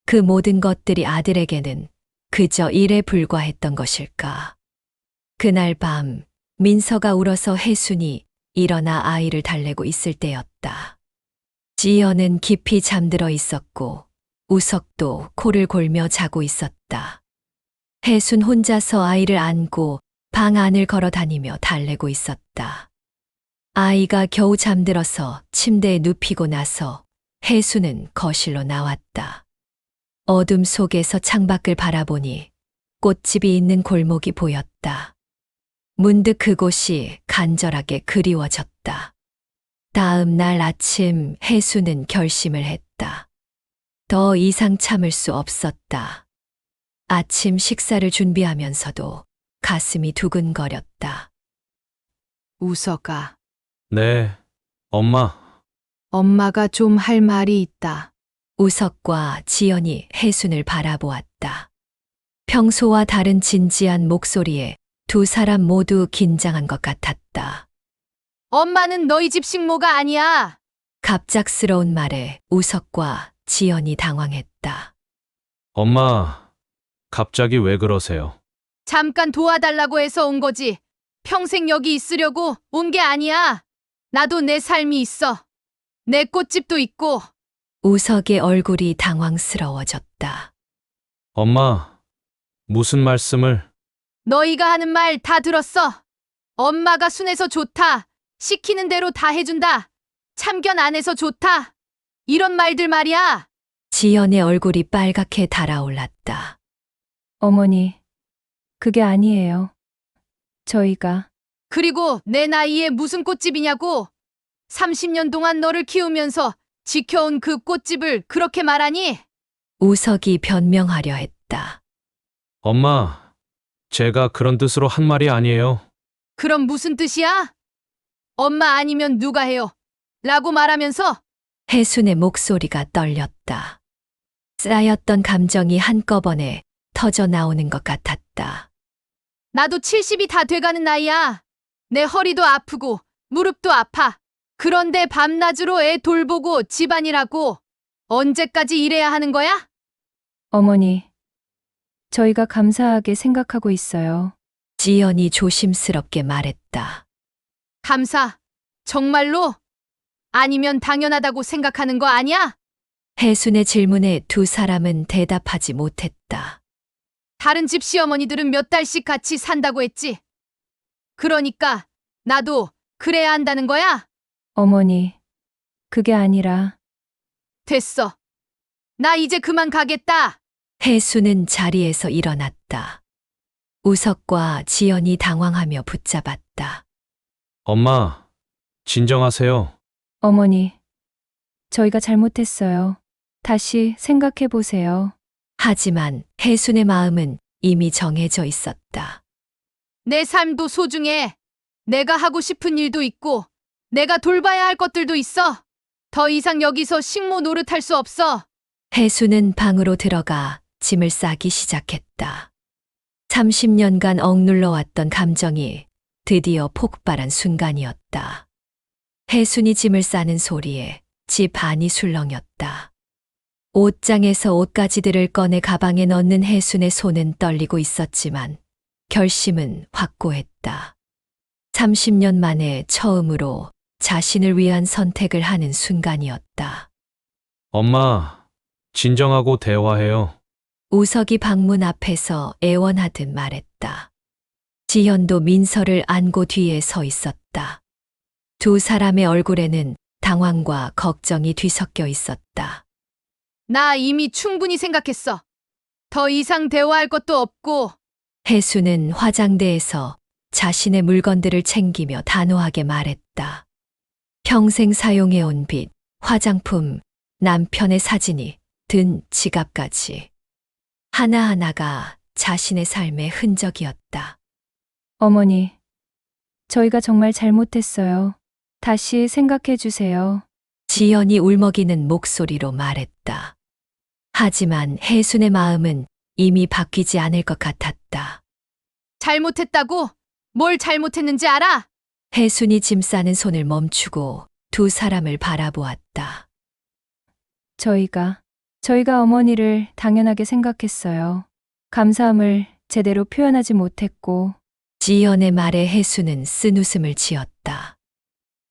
Speaker 1: 그 모든 것들이 아들에게는 그저 일에 불과했던 것일까. 그날 밤 민서가 울어서 혜순이 일어나 아이를 달래고 있을 때였다. 지연은 깊이 잠들어 있었고 우석도 코를 골며 자고 있었다. 혜순 혼자서 아이를 안고 방 안을 걸어 다니며 달래고 있었다. 아이가 겨우 잠들어서 침대에 눕히고 나서 혜순은 거실로 나왔다. 어둠 속에서 창밖을 바라보니 꽃집이 있는 골목이 보였다. 문득 그곳이 간절하게 그리워졌다. 다음 날 아침 혜수는 결심을 했다. 더 이상 참을 수 없었다. 아침 식사를 준비하면서도 가슴이 두근거렸다.
Speaker 4: 우석아,
Speaker 5: 네, 엄마.
Speaker 4: 엄마가 좀 할 말이 있다.
Speaker 1: 우석과 지연이 혜순을 바라보았다. 평소와 다른 진지한 목소리에 두 사람 모두 긴장한 것 같았다.
Speaker 4: 엄마는 너희 집 식모가 아니야.
Speaker 1: 갑작스러운 말에 우석과 지연이 당황했다.
Speaker 5: 엄마, 갑자기 왜 그러세요?
Speaker 4: 잠깐 도와달라고 해서 온 거지. 평생 여기 있으려고 온 게 아니야. 나도 내 삶이 있어. 내 꽃집도 있고.
Speaker 1: 우석의 얼굴이 당황스러워졌다.
Speaker 5: 엄마, 무슨 말씀을?
Speaker 4: 너희가 하는 말 다 들었어. 엄마가 순해서 좋다. 시키는 대로 다 해준다. 참견 안 해서 좋다. 이런 말들 말이야.
Speaker 1: 지연의 얼굴이 빨갛게 달아올랐다.
Speaker 7: 어머니, 그게 아니에요. 저희가
Speaker 4: 그리고 내 나이에 무슨 꽃집이냐고. 30년 동안 너를 키우면서 지켜온 그 꽃집을 그렇게 말하니?
Speaker 1: 우석이 변명하려 했다.
Speaker 5: 엄마, 제가 그런 뜻으로 한 말이 아니에요.
Speaker 4: 그럼 무슨 뜻이야? 엄마 아니면 누가 해요? 라고 말하면서
Speaker 1: 혜순의 목소리가 떨렸다. 쌓였던 감정이 한꺼번에 터져 나오는 것 같았다.
Speaker 4: 나도 70이 다 돼가는 나이야. 내 허리도 아프고 무릎도 아파. 그런데 밤낮으로 애 돌보고 집안일하고 언제까지 일해야 하는 거야?
Speaker 7: 어머니, 저희가 감사하게 생각하고 있어요.
Speaker 1: 지연이 조심스럽게 말했다.
Speaker 4: 감사. 정말로? 아니면 당연하다고 생각하는 거 아니야?
Speaker 1: 혜순의 질문에 두 사람은 대답하지 못했다.
Speaker 4: 다른 집 시어머니들은 몇 달씩 같이 산다고 했지. 그러니까 나도 그래야 한다는 거야?
Speaker 7: 어머니, 그게 아니라
Speaker 4: 됐어. 나 이제 그만 가겠다.
Speaker 1: 혜순은 자리에서 일어났다. 있었다. 우석과 지연이 당황하며 붙잡았다.
Speaker 5: 엄마, 진정하세요.
Speaker 7: 어머니, 저희가 잘못했어요. 다시 생각해 보세요.
Speaker 1: 하지만 혜순의 마음은 이미 정해져 있었다.
Speaker 4: 내 삶도 소중해. 내가 하고 싶은 일도 있고, 내가 돌봐야 할 것들도 있어. 더 이상 여기서 식모 노릇할 수 없어.
Speaker 1: 혜순은 방으로 들어가 짐을 싸기 시작했다. 30년간 억눌러 왔던 감정이 드디어 폭발한 순간이었다. 혜순이 짐을 싸는 소리에 집 안이 술렁였다. 옷장에서 옷가지들을 꺼내 가방에 넣는 혜순의 손은 떨리고 있었지만 결심은 확고했다. 30년 만에 처음으로 자신을 위한 선택을 하는 순간이었다.
Speaker 5: 엄마, 진정하고 대화해요.
Speaker 1: 우석이 방문 앞에서 애원하듯 말했다. 지현도 민서를 안고 뒤에 서 있었다. 두 사람의 얼굴에는 당황과 걱정이 뒤섞여 있었다.
Speaker 4: 나 이미 충분히 생각했어. 더 이상 대화할 것도 없고.
Speaker 1: 혜수는 화장대에서 자신의 물건들을 챙기며 단호하게 말했다. 평생 사용해온 빗, 화장품, 남편의 사진이 든 지갑까지. 하나하나가 자신의 삶의 흔적이었다.
Speaker 7: 어머니, 저희가 정말 잘못했어요. 다시 생각해 주세요.
Speaker 1: 지연이 울먹이는 목소리로 말했다. 하지만 혜순의 마음은 이미 바뀌지 않을 것 같았다.
Speaker 4: 잘못했다고? 뭘 잘못했는지 알아?
Speaker 1: 혜순이 짐 싸는 손을 멈추고 두 사람을 바라보았다.
Speaker 7: 저희가 어머니를 당연하게 생각했어요. 감사함을 제대로 표현하지 못했고.
Speaker 1: 지연의 말에 혜순은 쓴웃음을 지었다.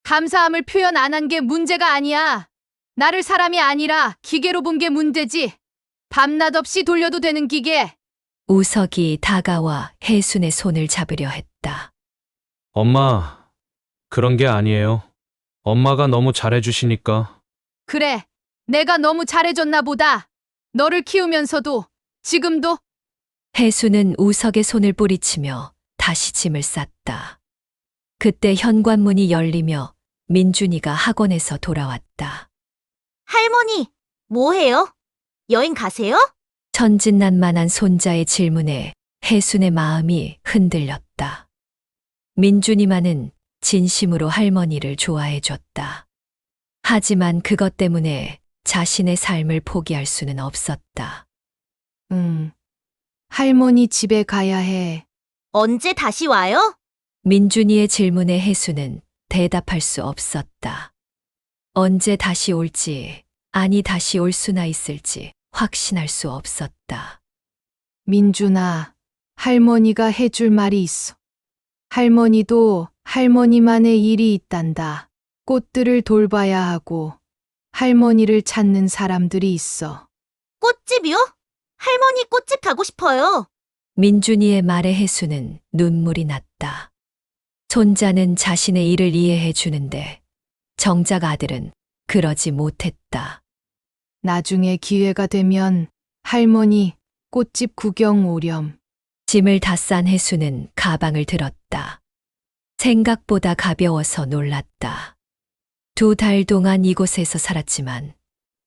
Speaker 4: 감사함을 표현 안 한 게 문제가 아니야. 나를 사람이 아니라 기계로 본 게 문제지. 밤낮 없이 돌려도 되는 기계.
Speaker 1: 우석이 다가와 혜순의 손을 잡으려 했다.
Speaker 5: 엄마, 그런 게 아니에요. 엄마가 너무 잘해주시니까.
Speaker 4: 그래, 내가 너무 잘해줬나 보다. 너를 키우면서도, 지금도.
Speaker 1: 혜순은 우석의 손을 뿌리치며 다시 짐을 쌌다. 그때 현관문이 열리며 민준이가 학원에서 돌아왔다.
Speaker 8: 할머니, 뭐 해요? 여행 가세요?
Speaker 1: 천진난만한 손자의 질문에 혜순의 마음이 흔들렸다. 민준이만은 진심으로 할머니를 좋아해줬다. 하지만 그것 때문에 자신의 삶을 포기할 수는 없었다.
Speaker 4: 할머니 집에 가야 해.
Speaker 8: 언제 다시 와요?
Speaker 1: 민준이의 질문에 혜수는 대답할 수 없었다. 언제 다시 올지, 아니 다시 올 수나 있을지 확신할 수 없었다.
Speaker 4: 민준아, 할머니가 해줄 말이 있어. 할머니도 할머니만의 일이 있단다. 꽃들을 돌봐야 하고 할머니를 찾는 사람들이 있어.
Speaker 8: 꽃집이요? 할머니 꽃집 가고 싶어요.
Speaker 1: 민준이의 말에 혜수는 눈물이 났다. 손자는 자신의 일을 이해해 주는데 정작 아들은 그러지 못했다.
Speaker 4: 나중에 기회가 되면 할머니 꽃집 구경 오렴.
Speaker 1: 짐을 다 싼 혜수는 가방을 들었다. 생각보다 가벼워서 놀랐다. 2달 동안 이곳에서 살았지만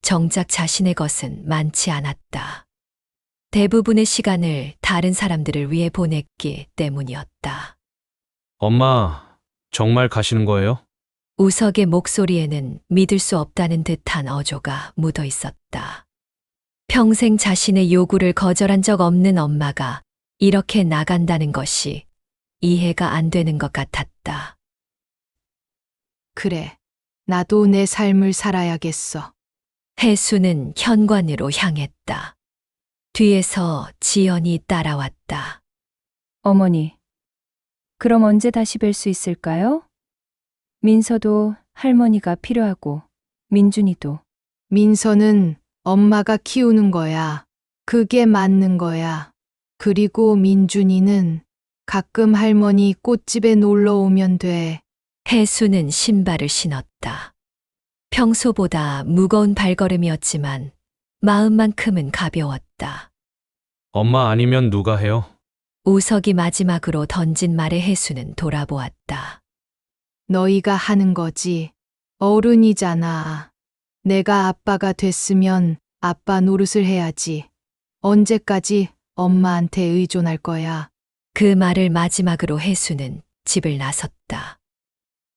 Speaker 1: 정작 자신의 것은 많지 않았다. 대부분의 시간을 다른 사람들을 위해 보냈기 때문이었다.
Speaker 5: 엄마, 정말 가시는 거예요?
Speaker 1: 우석의 목소리에는 믿을 수 없다는 듯한 어조가 묻어 있었다. 평생 자신의 요구를 거절한 적 없는 엄마가 이렇게 나간다는 것이 이해가 안 되는 것 같았다.
Speaker 4: 그래, 나도 내 삶을 살아야겠어.
Speaker 1: 혜수는 현관으로 향했다. 뒤에서 지연이 따라왔다.
Speaker 7: 어머니, 그럼 언제 다시 뵐 수 있을까요? 민서도 할머니가 필요하고 민준이도.
Speaker 4: 민서는 엄마가 키우는 거야. 그게 맞는 거야. 그리고 민준이는 가끔 할머니 꽃집에 놀러 오면 돼.
Speaker 1: 혜수는 신발을 신었다. 평소보다 무거운 발걸음이었지만 마음만큼은 가벼웠다.
Speaker 5: 엄마 아니면 누가 해요?
Speaker 1: 우석이 마지막으로 던진 말에 혜수는 돌아보았다.
Speaker 4: 너희가 하는 거지. 어른이잖아. 내가 아빠가 됐으면 아빠 노릇을 해야지. 언제까지 엄마한테 의존할 거야.
Speaker 1: 그 말을 마지막으로 혜수는 집을 나섰다.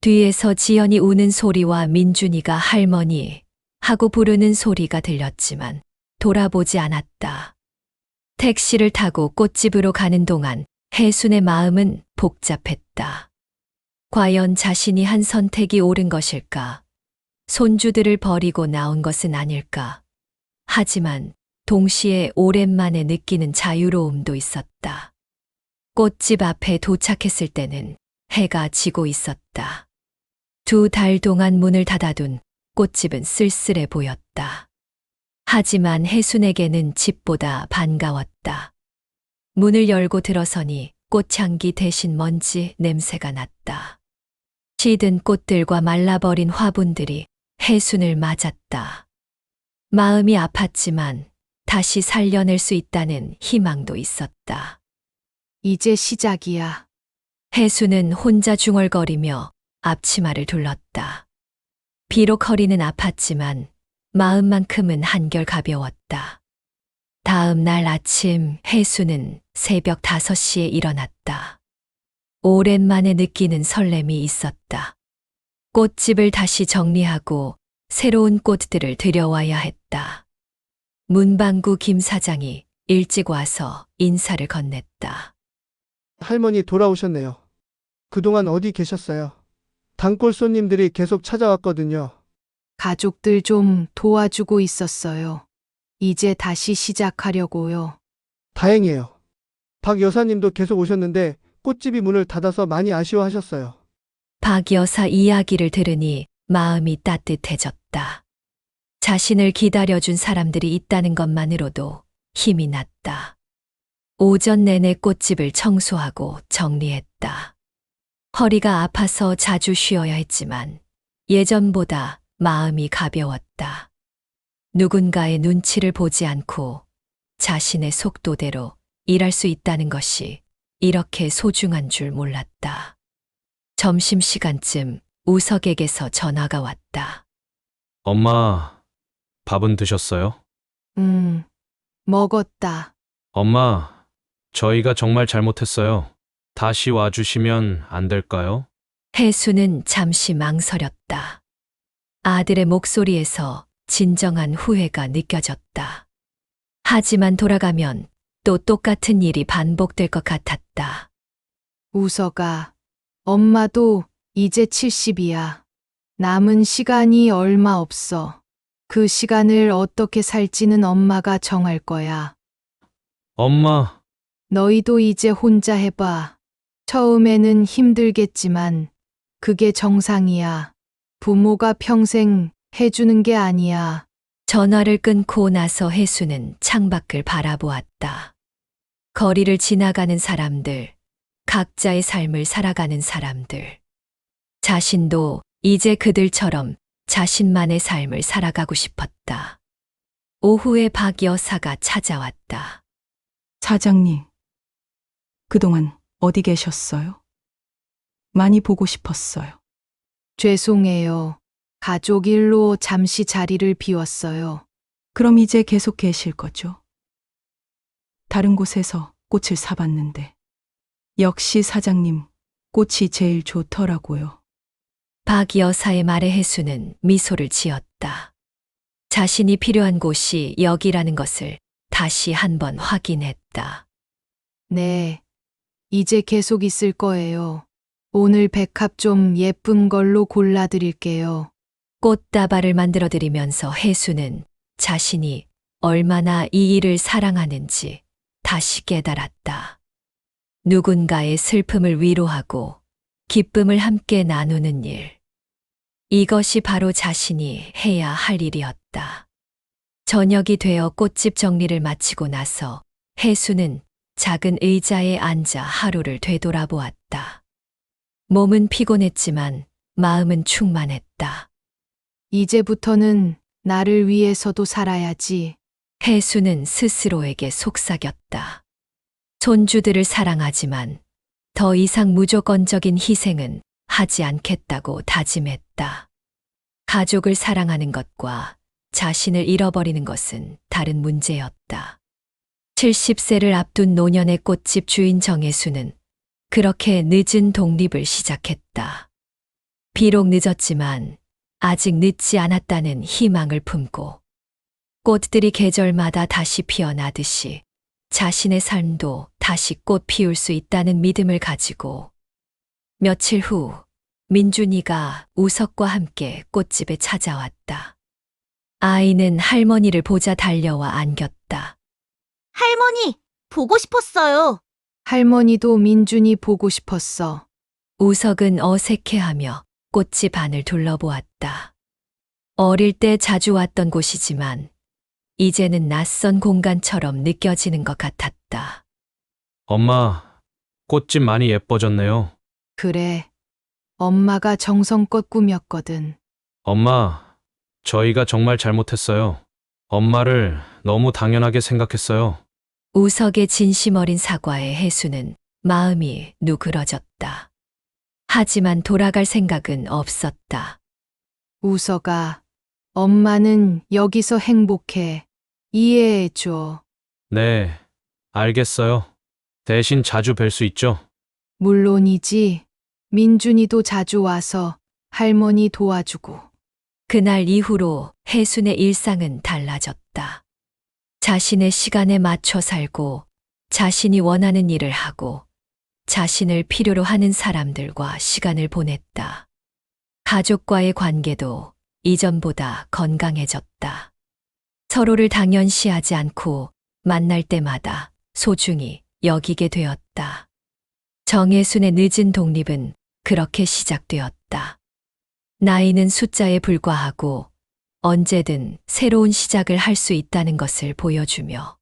Speaker 1: 뒤에서 지연이 우는 소리와 민준이가 할머니 하고 부르는 소리가 들렸지만 돌아보지 않았다. 택시를 타고 꽃집으로 가는 동안 혜순의 마음은 복잡했다. 과연 자신이 한 선택이 옳은 것일까? 손주들을 버리고 나온 것은 아닐까? 하지만 동시에 오랜만에 느끼는 자유로움도 있었다. 꽃집 앞에 도착했을 때는 해가 지고 있었다. 2달 동안 문을 닫아둔 꽃집은 쓸쓸해 보였다. 하지만 혜순에게는 집보다 반가웠다. 문을 열고 들어서니 꽃향기 대신 먼지 냄새가 났다. 시든 꽃들과 말라버린 화분들이 혜순을 맞았다. 마음이 아팠지만 다시 살려낼 수 있다는 희망도 있었다.
Speaker 4: 이제 시작이야.
Speaker 1: 혜순은 혼자 중얼거리며 앞치마를 둘렀다. 비록 허리는 아팠지만 마음만큼은 한결 가벼웠다. 다음 날 아침 혜순은 새벽 5시에 일어났다. 오랜만에 느끼는 설렘이 있었다. 꽃집을 다시 정리하고 새로운 꽃들을 들여와야 했다. 문방구 김 사장이 일찍 와서 인사를 건넸다.
Speaker 3: 할머니 돌아오셨네요. 그동안 어디 계셨어요? 단골 손님들이 계속 찾아왔거든요.
Speaker 4: 가족들 좀 도와주고 있었어요. 이제 다시 시작하려고요.
Speaker 3: 다행이에요. 박 여사님도 계속 오셨는데 꽃집이 문을 닫아서 많이 아쉬워하셨어요.
Speaker 1: 박 여사 이야기를 들으니 마음이 따뜻해졌다. 자신을 기다려준 사람들이 있다는 것만으로도 힘이 났다. 오전 내내 꽃집을 청소하고 정리했다. 허리가 아파서 자주 쉬어야 했지만 예전보다 마음이 가벼웠다. 누군가의 눈치를 보지 않고 자신의 속도대로 일할 수 있다는 것이 이렇게 소중한 줄 몰랐다. 점심시간쯤 우석에게서 전화가 왔다.
Speaker 5: 엄마, 밥은 드셨어요?
Speaker 4: 먹었다.
Speaker 5: 엄마, 저희가 정말 잘못했어요. 다시 와주시면 안 될까요?
Speaker 1: 혜수는 잠시 망설였다. 아들의 목소리에서 진정한 후회가 느껴졌다. 하지만 돌아가면 또 똑같은 일이 반복될 것 같았다.
Speaker 4: 우석아, 엄마도 이제 70이야. 남은 시간이 얼마 없어. 그 시간을 어떻게 살지는 엄마가 정할 거야.
Speaker 5: 엄마,
Speaker 4: 너희도 이제 혼자 해봐. 처음에는 힘들겠지만 그게 정상이야. 부모가 평생 해주는 게 아니야.
Speaker 1: 전화를 끊고 나서 혜수는 창밖을 바라보았다. 거리를 지나가는 사람들, 각자의 삶을 살아가는 사람들. 자신도 이제 그들처럼 자신만의 삶을 살아가고 싶었다. 오후에 박 여사가 찾아왔다.
Speaker 12: 사장님, 그동안 어디 계셨어요? 많이 보고 싶었어요.
Speaker 4: 죄송해요. 가족 일로 잠시 자리를 비웠어요.
Speaker 12: 그럼 이제 계속 계실 거죠? 다른 곳에서 꽃을 사봤는데 역시 사장님 꽃이 제일 좋더라고요.
Speaker 1: 박 여사의 말에 혜수는 미소를 지었다. 자신이 필요한 곳이 여기라는 것을 다시 한번 확인했다.
Speaker 4: 네, 이제 계속 있을 거예요. 오늘 백합 좀 예쁜 걸로 골라드릴게요.
Speaker 1: 꽃다발을 만들어드리면서 혜수는 자신이 얼마나 이 일을 사랑하는지 다시 깨달았다. 누군가의 슬픔을 위로하고 기쁨을 함께 나누는 일. 이것이 바로 자신이 해야 할 일이었다. 저녁이 되어 꽃집 정리를 마치고 나서 혜수는 작은 의자에 앉아 하루를 되돌아보았다. 몸은 피곤했지만 마음은 충만했다.
Speaker 4: 이제부터는 나를 위해서도 살아야지.
Speaker 1: 혜수는 스스로에게 속삭였다. 손주들을 사랑하지만 더 이상 무조건적인 희생은 하지 않겠다고 다짐했다. 가족을 사랑하는 것과 자신을 잃어버리는 것은 다른 문제였다. 70세를 앞둔 노년의 꽃집 주인 정혜수는 그렇게 늦은 독립을 시작했다. 비록 늦었지만 아직 늦지 않았다는 희망을 품고 꽃들이 계절마다 다시 피어나듯이 자신의 삶도 다시 꽃 피울 수 있다는 믿음을 가지고 며칠 후 민준이가 우석과 함께 꽃집에 찾아왔다. 아이는 할머니를 보자 달려와 안겼다.
Speaker 8: 할머니, 보고 싶었어요.
Speaker 4: 할머니도 민준이 보고 싶었어.
Speaker 1: 우석은 어색해하며 꽃집 안을 둘러보았다. 어릴 때 자주 왔던 곳이지만 이제는 낯선 공간처럼 느껴지는 것 같았다.
Speaker 5: 엄마, 꽃집 많이 예뻐졌네요.
Speaker 4: 그래. 엄마가 정성껏 꾸몄거든.
Speaker 5: 엄마, 저희가 정말 잘못했어요. 엄마를 너무 당연하게 생각했어요.
Speaker 1: 우석의 진심 어린 사과에 혜수는 마음이 누그러졌다. 하지만 돌아갈 생각은 없었다.
Speaker 4: 우석아, 엄마는 여기서 행복해. 이해해줘.
Speaker 5: 네, 알겠어요. 대신 자주 뵐 수 있죠?
Speaker 4: 물론이지. 민준이도 자주 와서 할머니 도와주고.
Speaker 1: 그날 이후로 혜순의 일상은 달라졌다. 자신의 시간에 맞춰 살고 자신이 원하는 일을 하고 자신을 필요로 하는 사람들과 시간을 보냈다. 가족과의 관계도 이전보다 건강해졌다. 서로를 당연시하지 않고 만날 때마다 소중히 여기게 되었다. 정혜순의 늦은 독립은 그렇게 시작되었다. 나이는 숫자에 불과하고 언제든 새로운 시작을 할 수 있다는 것을 보여주며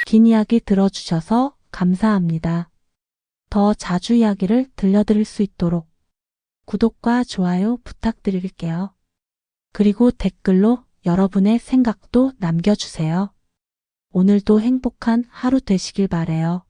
Speaker 13: 긴 이야기 들어주셔서 감사합니다. 더 자주 이야기를 들려드릴 수 있도록 구독과 좋아요 부탁드릴게요. 그리고 댓글로 여러분의 생각도 남겨주세요. 오늘도 행복한 하루 되시길 바래요.